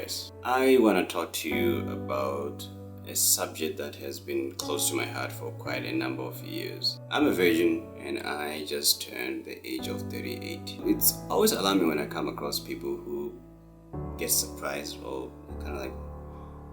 guys. I want to talk to you about a subject that has been close to my heart for quite a number of years. I'm a virgin and I just turned the age of 38. It's always alarming when I come across people who get surprised or kind of like,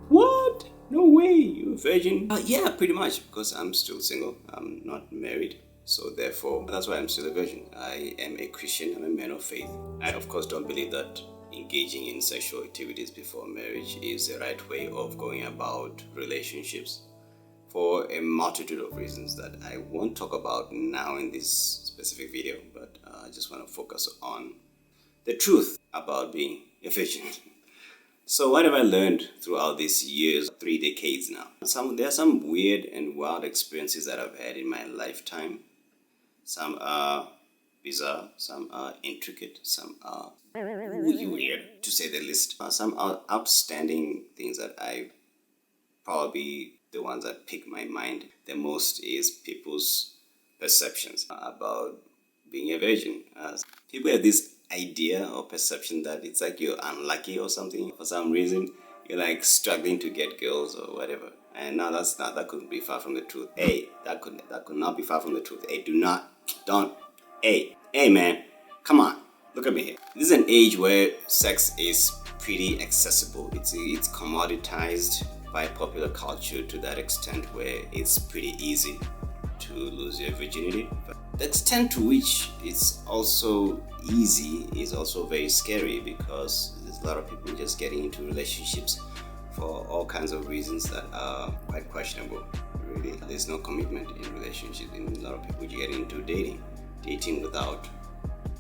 what? No way, you're a virgin? Yeah, pretty much, because I'm still single. I'm not married. So therefore, that's why I'm still a virgin. I am a Christian. I'm a man of faith. I, of course, don't believe that engaging in sexual activities before marriage is the right way of going about relationships for a multitude of reasons that I won't talk about now in this specific video, but I just want to focus on the truth about being a virgin. So what have I learned throughout these years, 3 decades now? There are some weird and wild experiences that I've had in my lifetime. Some are bizarre, some are intricate, some are weird, to say the least. Some are outstanding things that probably the ones that pick my mind the most is people's perceptions about being a virgin. People have this idea or perception that it's like you're unlucky or something. For some reason, you're like struggling to get girls or whatever. And no, that couldn't be far from the truth. That could not be far from the truth. Hey man, come on, look at me here. This is an age where sex is pretty accessible. It's commoditized by popular culture to that extent where it's pretty easy to lose your virginity. But the extent to which it's also easy is also very scary, because there's a lot of people just getting into relationships for all kinds of reasons that are quite questionable. Really, there's no commitment in relationships, and a lot of people get into dating without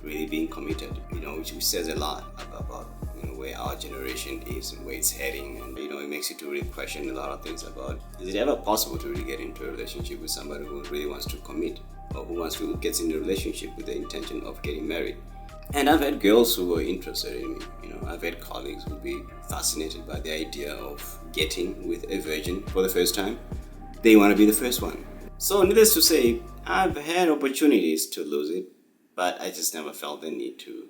really being committed, which says a lot about where our generation is and where it's heading. And it makes you to really question a lot of things about, is it ever possible to really get into a relationship with somebody who really wants to commit, or who gets into a relationship with the intention of getting married? And I've had girls who were interested in me. I've had colleagues who would be fascinated by the idea of getting with a virgin for the first time. They want to be the first one. So needless to say, I've had opportunities to lose it, but I just never felt the need to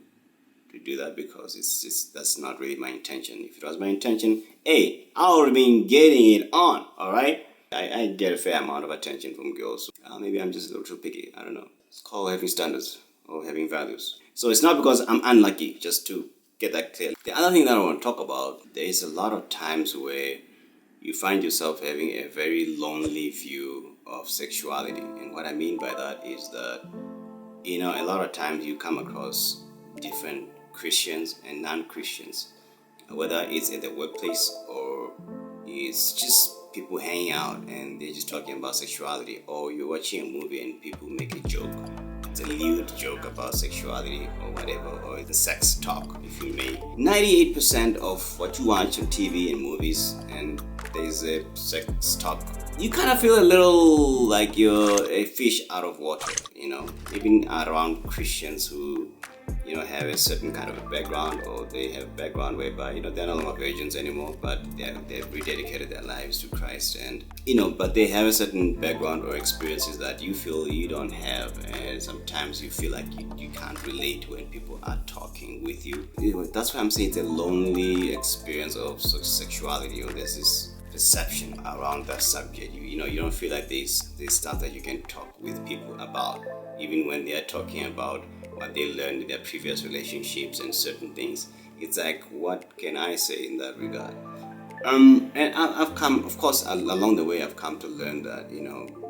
do that, because that's not really my intention. If it was my intention, I would have been getting it on, alright? I get a fair amount of attention from girls. Maybe I'm just a little too picky, I don't know. It's called having standards or having values. So it's not because I'm unlucky, just to get that clear. The other thing that I want to talk about, there is a lot of times where you find yourself having a very lonely view of sexuality. And what I mean by that is that, a lot of times you come across different Christians and non-Christians, whether it's at the workplace or it's just people hanging out and they're just talking about sexuality, or you're watching a movie and people make a joke. It's a lewd joke about sexuality or whatever, or the sex talk, if you may. 98% of what you watch on TV and movies, and there's a sex talk, you kind of feel a little like you're a fish out of water, even around Christians who have a certain kind of a background, or they have a background whereby they're no longer virgins anymore, but they've rededicated their lives to Christ, and but they have a certain background or experiences that you feel you don't have, and sometimes you feel like you can't relate when people are talking with you. That's why I'm saying it's a lonely experience of sexuality, or there's this perception around that subject. You don't feel like there's stuff that you can talk with people about, even when they are talking about what they learned in their previous relationships and certain things. It's like, what can I say in that regard? And I've come, of course, along the way, I've come to learn that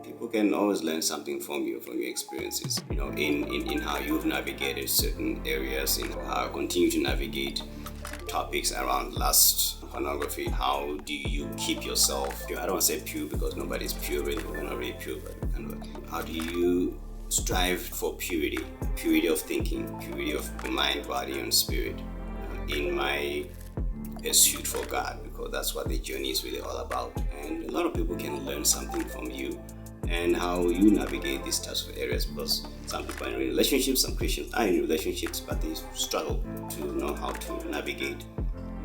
people can always learn something from your experiences. In how you've navigated certain areas, how you continue to navigate topics around lust, pornography. How do you keep yourself? I don't want to say pure, because nobody's pure really. We're not really pure, but how do you strive for purity of thinking, purity of the mind, body, and spirit in my pursuit for God, because that's what the journey is really all about. And a lot of people can learn something from you and how you navigate these types of areas, because some people are in relationships, some Christians are in relationships, but they struggle to know how to navigate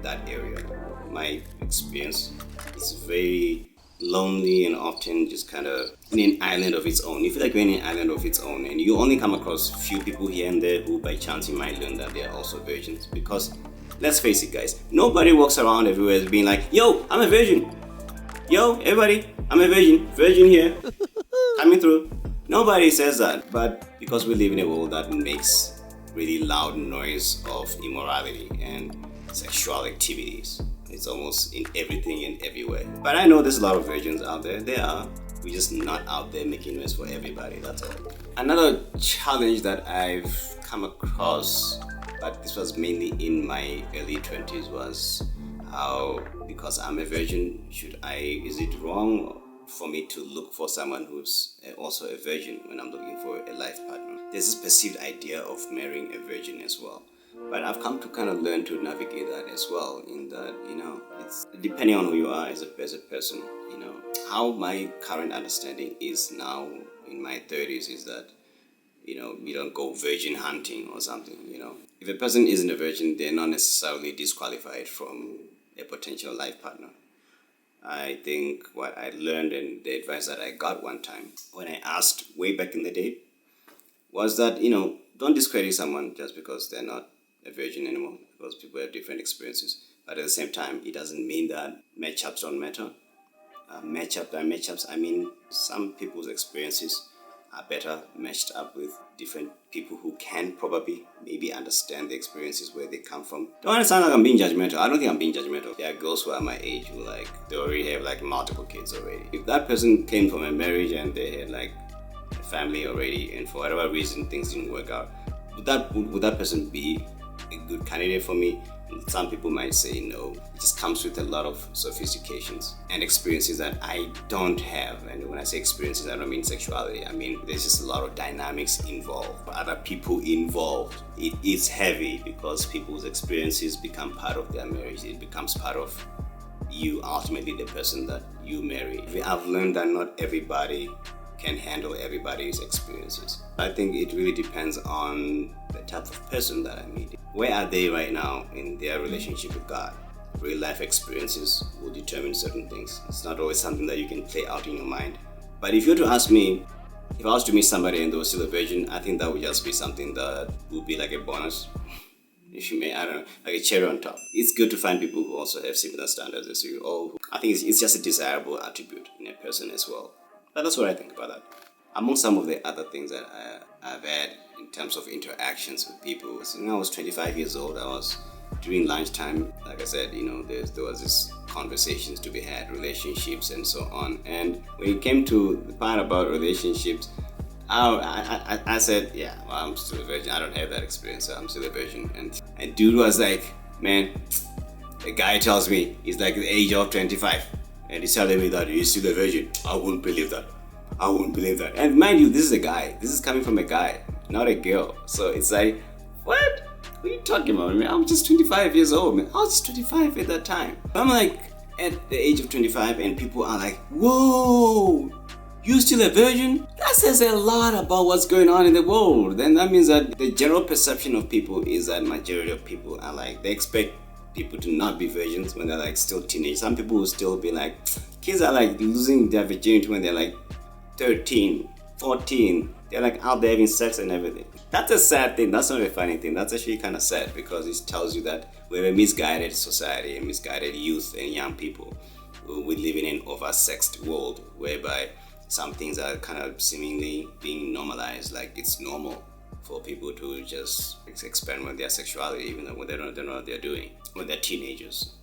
that area. My experience is very lonely and often just kind of in an island of its own. You feel like you're in an island of its own, and you only come across few people here and there who by chance you might learn that they are also virgins, because Let's face it, guys. Nobody walks around everywhere being like, yo, I'm a virgin. Yo, everybody, I'm a virgin. Virgin here. Coming through. Nobody says that. But because we live in a world that makes really loud noise of immorality and sexual activities, it's almost in everything and everywhere. But I know there's a lot of virgins out there. There are. We're just not out there making noise for everybody. That's all. Another challenge that I've come across, but this was mainly in my early 20s, was how, because I'm a virgin, is it wrong for me to look for someone who's also a virgin when I'm looking for a life partner? There's this perceived idea of marrying a virgin as well. But I've come to kind of learn to navigate that as well, in that, it's depending on who you are as a person, how my current understanding is now in my 30s is that, you don't go virgin hunting or something, If a person isn't a virgin, they're not necessarily disqualified from a potential life partner. I think what I learned and the advice that I got one time when I asked way back in the day was that, don't discredit someone just because they're not a virgin anymore, because people have different experiences. But at the same time, it doesn't mean that matchups don't matter. Matchups, I mean, some people's experiences are better matched up with different people who can probably maybe understand the experiences where they come from. Don't understand like I'm being judgmental. I don't think I'm being judgmental. There are girls who are my age who they already have multiple kids already. If that person came from a marriage and they had a family already, and for whatever reason things didn't work out, would that person be a good candidate for me? Some people might say no. It just comes with a lot of sophistications and experiences that I don't have. And when I say experiences, I don't mean sexuality. I mean, there's just a lot of dynamics involved, other people involved. It is heavy because people's experiences become part of their marriage. It becomes part of you, ultimately the person that you marry. I've learned that not everybody can handle everybody's experiences. I think it really depends on the type of person that I meet. Where are they right now in their relationship with God? Real life experiences will determine certain things. It's not always something that you can play out in your mind. But if you were to ask me, if I was to meet somebody and they were still a virgin, I think that would just be something that would be like a bonus. If you may, I don't know, like a cherry on top. It's good to find people who also have similar standards as you. I think it's just a desirable attribute in a person as well. But that's what I think about that. Among some of the other things that I've had in terms of interactions with people, when I was 25 years old, I was during lunchtime, like I said, there was this conversations to be had, relationships and so on. And when it came to the part about relationships, I said, yeah, well, I'm still a virgin. I don't have that experience, so I'm still a virgin. And dude was like, man, the guy tells me he's like the age of 25. And he's telling me that he's still a virgin. I wouldn't believe that. And mind you, this is a guy. This is coming from a guy, not a girl. So it's like, what? What are you talking about, man? I'm just 25 years old, man. I was 25 at that time. I'm like, at the age of 25, and people are like, whoa, you still a virgin? That says a lot about what's going on in the world. Then that means that the general perception of people is that majority of people are they expect people to not be virgins when they're still teenage. Some people will still be kids are losing their virginity when they're 13, 14. They're out there having sex and everything. That's a sad thing. That's not a funny thing. That's actually kind of sad because it tells you that we have a misguided society, a misguided youth and young people. We live in an over-sexed world whereby some things are kind of seemingly being normalized, it's normal for people to just experiment with their sexuality even though they don't know what they're doing when they're teenagers.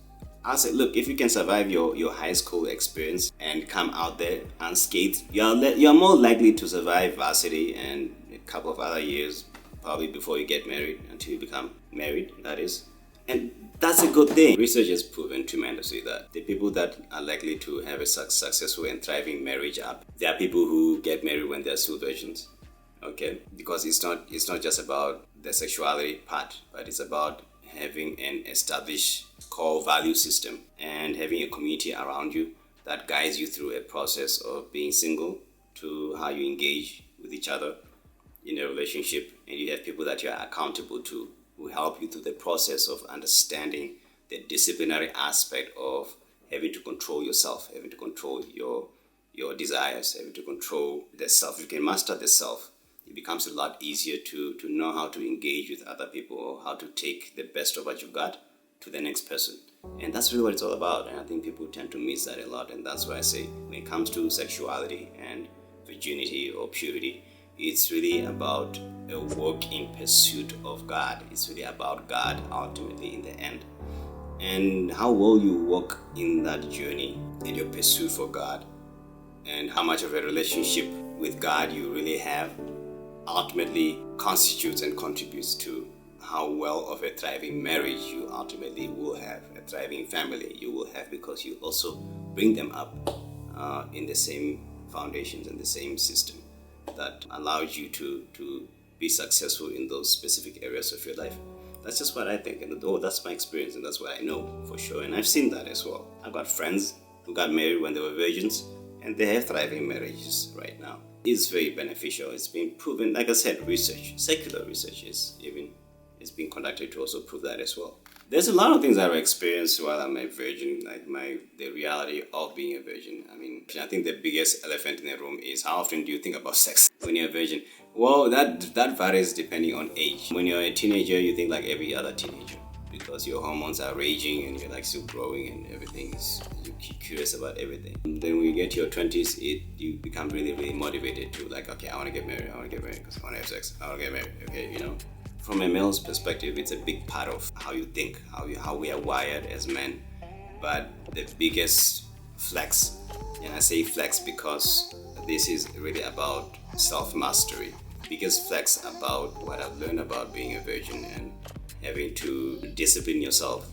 I said, look, if you can survive your high school experience and come out there unscathed, you're more likely to survive varsity and a couple of other years, probably before you get married, until you become married, that is. And that's a good thing. Research has proven tremendously that the people that are likely to have a successful and thriving marriage they are people who get married when they're still virgins. Okay? Because it's not just about the sexuality part, but it's about having an established core value system and having a community around you that guides you through a process of being single to how you engage with each other in a relationship, and you have people that you are accountable to who help you through the process of understanding the disciplinary aspect of having to control yourself, having to control your desires, having to control the self. If you can master the self, it becomes a lot easier to know how to engage with other people, or how to take the best of what you've got to the next person. And that's really what it's all about. And I think people tend to miss that a lot. And that's why I say when it comes to sexuality and virginity or purity, it's really about a walk in pursuit of God. It's really about God ultimately in the end. And how well you walk in that journey in your pursuit for God, and how much of a relationship with God you really have, ultimately constitutes and contributes to how well of a thriving marriage you ultimately will have, a thriving family you will have, because you also bring them up in the same foundations and the same system that allows you to be successful in those specific areas of your life. That's just what I think, and that's my experience, and that's what I know for sure. And I've seen that as well. I've got friends who got married when they were virgins, and they have thriving marriages right now. It's very beneficial. It's been proven, like I said, secular research is being conducted to also prove that as well. There's a lot of things that I've experienced while I'm a virgin, like the reality of being a virgin. I mean, I think the biggest elephant in the room is how often do you think about sex when you're a virgin? Well, that varies depending on age. When you're a teenager, you think like every other teenager, because your hormones are raging and you're like still growing and everything is, you're curious about everything. And then when you get to your 20s, you become really, really motivated to like, okay, I want to get married because I want to have sex, I want to get married, okay, you know. From a male's perspective, it's a big part of how you think, how we are wired as men. But the biggest flex, and I say flex because this is really about self-mastery, biggest flex about what I've learned about being a virgin and having to discipline yourself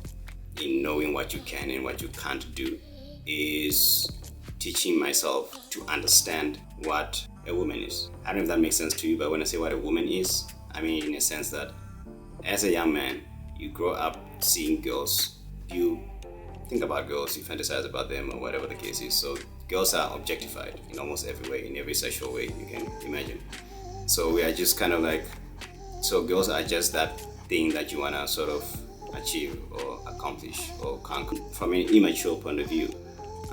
in knowing what you can and what you can't do, is teaching myself to understand what a woman is. I don't know if that makes sense to you, but when I say what a woman is, I mean in a sense that as a young man, you grow up seeing girls, you think about girls, you fantasize about them or whatever the case is. So girls are objectified in almost every way, in every sexual way you can imagine. So we are just kind of like, so girls are just that thing that you want to sort of achieve or accomplish or conquer from an immature point of view,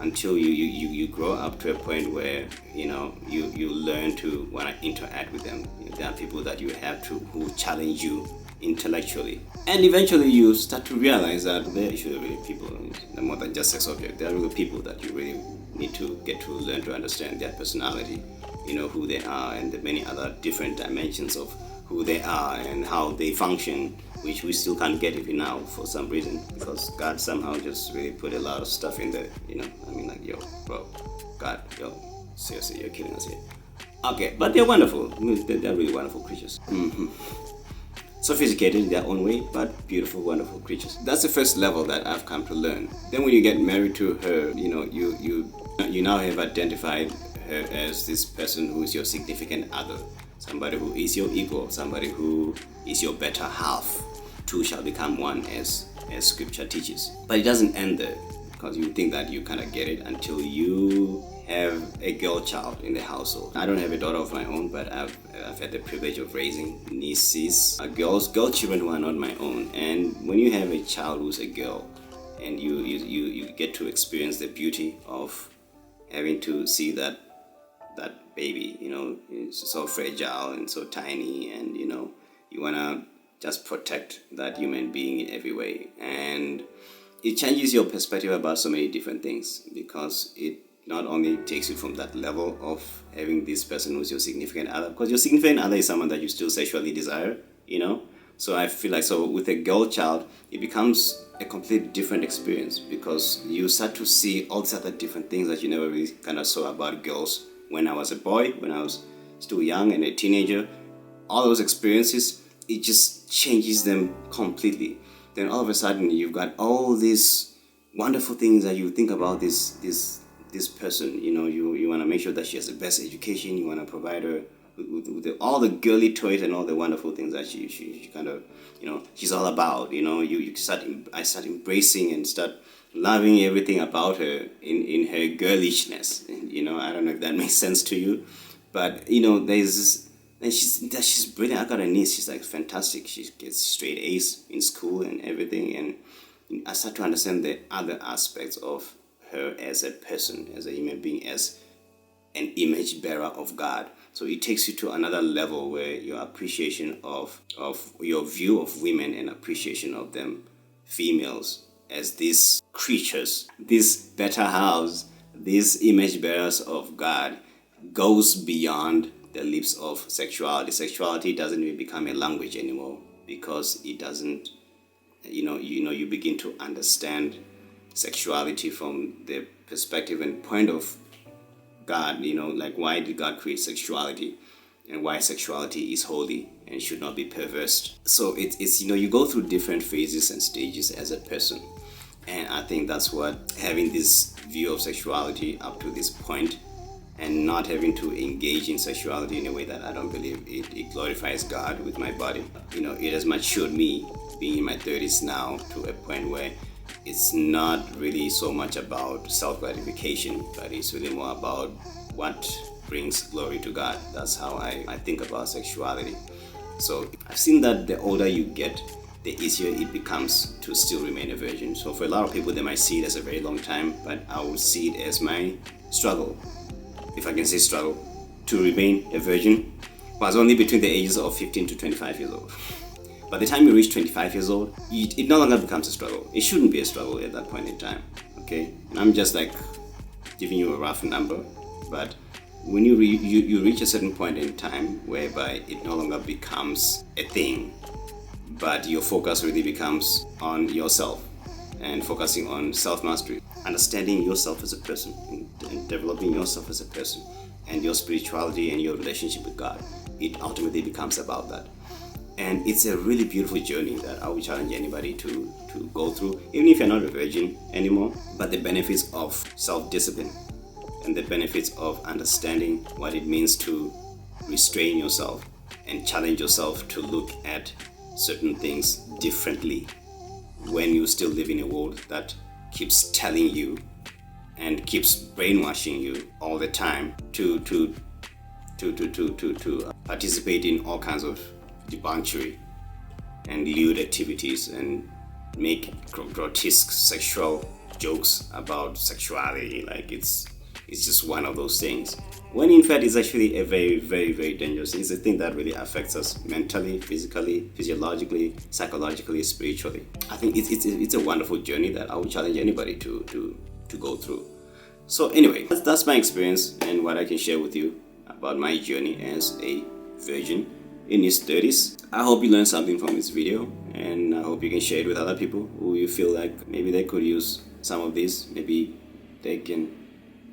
until you grow up to a point where you learn to want to interact with them. There are people that you have to who challenge you intellectually, and eventually you start to realize that they're actually really people, they're more than just sex objects. They're really people that you really need to get to learn to understand their personality, who they are, and the many other different dimensions of who they are and how they function, which we still can't get even now for some reason, because God somehow just really put a lot of stuff in there, I mean, like, yo, bro, God, yo, seriously, you're killing us here. Okay, but they're wonderful. They're really wonderful creatures. Sophisticated in their own way, but beautiful, wonderful creatures. That's the first level that I've come to learn. Then when you get married to her, you now have identified her as this person who is your significant other, somebody who is your equal, somebody who is your better half. Two shall become one, as scripture teaches. But it doesn't end there, because you think that you kind of get it until you have a girl child in the household. I don't have a daughter of my own, but I've had the privilege of raising nieces, girl children who are not my own. And when you have a child who's a girl, and you get to experience the beauty of having to see that baby, it's so fragile and so tiny, and you wanna just protect that human being in every way. And it changes your perspective about so many different things, because it not only takes you from that level of having this person who's your significant other, because your significant other is someone that you still sexually desire, So I feel like, so with a girl child, it becomes a completely different experience, because you start to see all these other different things that you never really kind of saw about girls when I was a boy, when I was still young and a teenager. All those experiences, it just changes them completely. Then all of a sudden, you've got all these wonderful things that you think about this person. You want to make sure that she has the best education. You want to provide her with all the girly toys and all the wonderful things that she kind of, she's all about. I start embracing and start loving everything about her in her girlishness. I don't know if that makes sense to you, but there's this, and she's brilliant. I got a niece. She's like fantastic. She gets straight A's in school and everything. And I start to understand the other aspects of her as a person, as a human being, as an image bearer of God. So it takes you to another level where your appreciation of your view of women and appreciation of them females as these creatures, these better halves, these image bearers of God, goes beyond the lips of sexuality. Sexuality doesn't even become a language anymore, because it doesn't, you begin to understand sexuality from the perspective and point of God, like why did God create sexuality, and why sexuality is holy and should not be perverse. So it's you go through different phases and stages as a person. And I think that's what having this view of sexuality up to this point, and not having to engage in sexuality in a way that I don't believe it glorifies God with my body. It has matured me, being in my 30s now, to a point where it's not really so much about self-gratification, but it's really more about what brings glory to God. That's how I think about sexuality. So I've seen that the older you get, the easier it becomes to still remain a virgin. So for a lot of people, they might see it as a very long time, but I would see it as my struggle, if I can say struggle, to remain a virgin was only between the ages of 15 to 25 years old. By the time you reach 25 years old, it no longer becomes a struggle. It shouldn't be a struggle at that point in time, okay? And I'm just like giving you a rough number, but when you reach a certain point in time whereby it no longer becomes a thing, but your focus really becomes on yourself and focusing on self-mastery, understanding yourself as a person and developing yourself as a person, and your spirituality and your relationship with God, it ultimately becomes about that. And it's a really beautiful journey that I would challenge anybody to go through, even if you're not a virgin anymore. But the benefits of self-discipline and the benefits of understanding what it means to restrain yourself and challenge yourself to look at certain things differently when you still live in a world that keeps telling you and keeps brainwashing you all the time to participate in all kinds of debauchery and lewd activities and make grotesque sexual jokes about sexuality. Like it's just one of those things, when in fact it's actually a very, very, very dangerous thing. It's a thing that really affects us mentally, physically, physiologically, psychologically, spiritually. I think it's a wonderful journey that I would challenge anybody to go through. So anyway, that's my experience and what I can share with you about my journey as a virgin in his 30s. I hope you learned something from this video, and I hope you can share it with other people who you feel like maybe they could use some of this. Maybe they can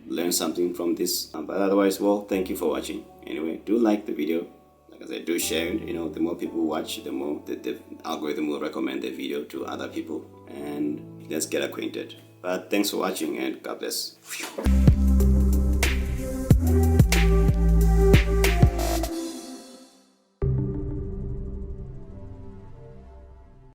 learn something from this. But otherwise, well, thank you for watching. Anyway, do like the video. Like I said, do share it. The more people watch, the more the algorithm will recommend the video to other people, and let's get acquainted. But thanks for watching, and God bless.